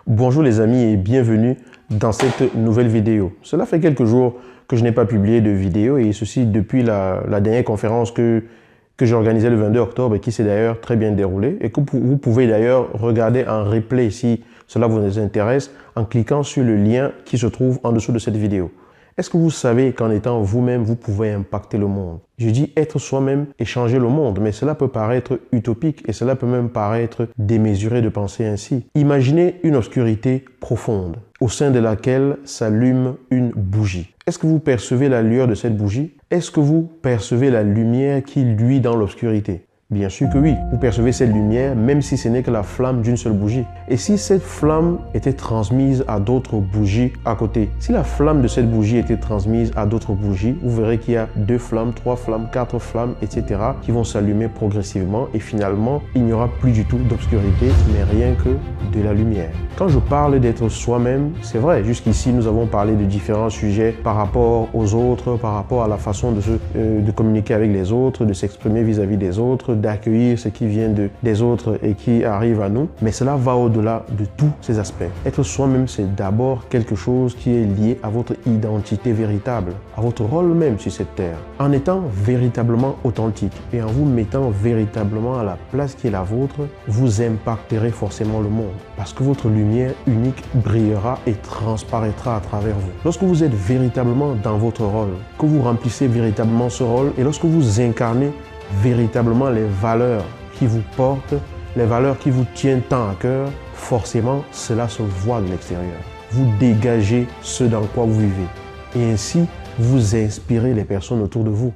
Bonjour les amis et bienvenue dans cette nouvelle vidéo. Cela fait quelques jours que je n'ai pas publié de vidéo et ceci depuis la dernière conférence que j'ai organisée le 22 octobre et qui s'est d'ailleurs très bien déroulée et que vous pouvez d'ailleurs regarder en replay si cela vous intéresse en cliquant sur le lien qui se trouve en dessous de cette vidéo. Est-ce que vous savez qu'en étant vous-même, vous pouvez impacter le monde? Je dis être soi-même et changer le monde, mais cela peut paraître utopique et cela peut même paraître démesuré de penser ainsi. Imaginez une obscurité profonde au sein de laquelle s'allume une bougie. Est-ce que vous percevez la lueur de cette bougie? Est-ce que vous percevez la lumière qui luit dans l'obscurité? Bien sûr que oui, vous percevez cette lumière même si ce n'est que la flamme d'une seule bougie. Et si cette flamme était transmise à d'autres bougies à côté, si la flamme de cette bougie était transmise à d'autres bougies, vous verrez qu'il y a 2 flammes, 3 flammes, 4 flammes, etc. qui vont s'allumer progressivement et finalement, il n'y aura plus du tout d'obscurité, mais rien que de la lumière. Quand je parle d'être soi-même, c'est vrai, jusqu'ici nous avons parlé de différents sujets par rapport aux autres, par rapport à la façon de communiquer avec les autres, de s'exprimer vis-à-vis des autres, d'accueillir ce qui vient des autres et qui arrive à nous. Mais cela va au-delà de tous ces aspects. Être soi-même, c'est d'abord quelque chose qui est lié à votre identité véritable, à votre rôle même sur cette terre. En étant véritablement authentique et en vous mettant véritablement à la place qui est la vôtre, vous impacterez forcément le monde. Parce que votre lumière unique brillera et transparaîtra à travers vous. Lorsque vous êtes véritablement dans votre rôle, que vous remplissez véritablement ce rôle et lorsque vous incarnez véritablement les valeurs qui vous portent, les valeurs qui vous tiennent tant à cœur, forcément cela se voit de l'extérieur. Vous dégagez ce dans quoi vous vivez et ainsi vous inspirez les personnes autour de vous.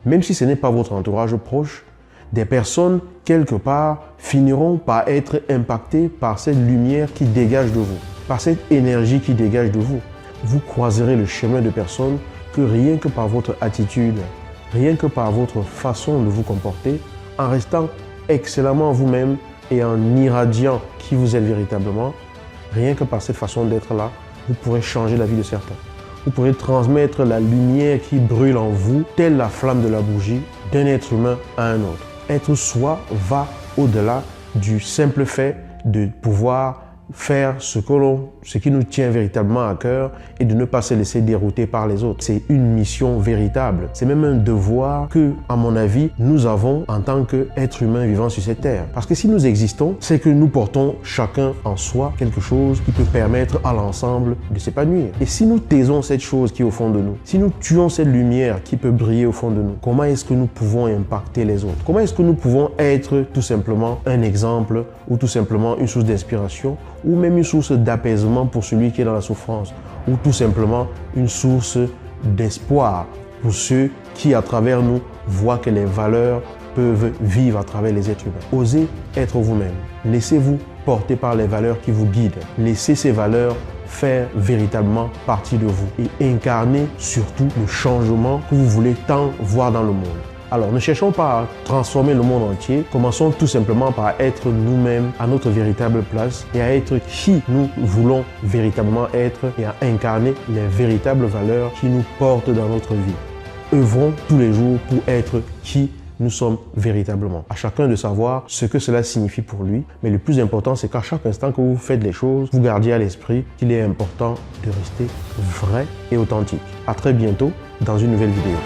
Même si ce n'est pas votre entourage proche, des personnes quelque part finiront par être impactées par cette lumière qui dégage de vous, par cette énergie qui dégage de vous. Vous croiserez le chemin de personnes que rien que par votre attitude, rien que par votre façon de vous comporter, en restant excellemment vous-même et en irradiant qui vous êtes véritablement, rien que par cette façon d'être là, vous pourrez changer la vie de certains. Vous pourrez transmettre la lumière qui brûle en vous, telle la flamme de la bougie, d'un être humain à un autre. Être soi va au-delà du simple fait de pouvoir faire ce qui nous tient véritablement à cœur et de ne pas se laisser dérouter par les autres. C'est une mission véritable. C'est même un devoir que, à mon avis, nous avons en tant qu'êtres humains vivant sur cette terre. Parce que si nous existons, c'est que nous portons chacun en soi quelque chose qui peut permettre à l'ensemble de s'épanouir. Et si nous taisons cette chose qui est au fond de nous, si nous tuons cette lumière qui peut briller au fond de nous, comment est-ce que nous pouvons impacter les autres? Comment est-ce que nous pouvons être tout simplement un exemple ou tout simplement une source d'inspiration ou même une source d'apaisement pour celui qui est dans la souffrance, ou tout simplement une source d'espoir pour ceux qui, à travers nous, voient que les valeurs peuvent vivre à travers les êtres humains. Osez être vous-même. Laissez-vous porter par les valeurs qui vous guident. Laissez ces valeurs faire véritablement partie de vous et incarner surtout le changement que vous voulez tant voir dans le monde. Alors, ne cherchons pas à transformer le monde entier. Commençons tout simplement par être nous-mêmes à notre véritable place et à être qui nous voulons véritablement être et à incarner les véritables valeurs qui nous portent dans notre vie. Œuvrons tous les jours pour être qui nous sommes véritablement. À chacun de savoir ce que cela signifie pour lui. Mais le plus important, c'est qu'à chaque instant que vous faites les choses, vous gardiez à l'esprit qu'il est important de rester vrai et authentique. À très bientôt dans une nouvelle vidéo.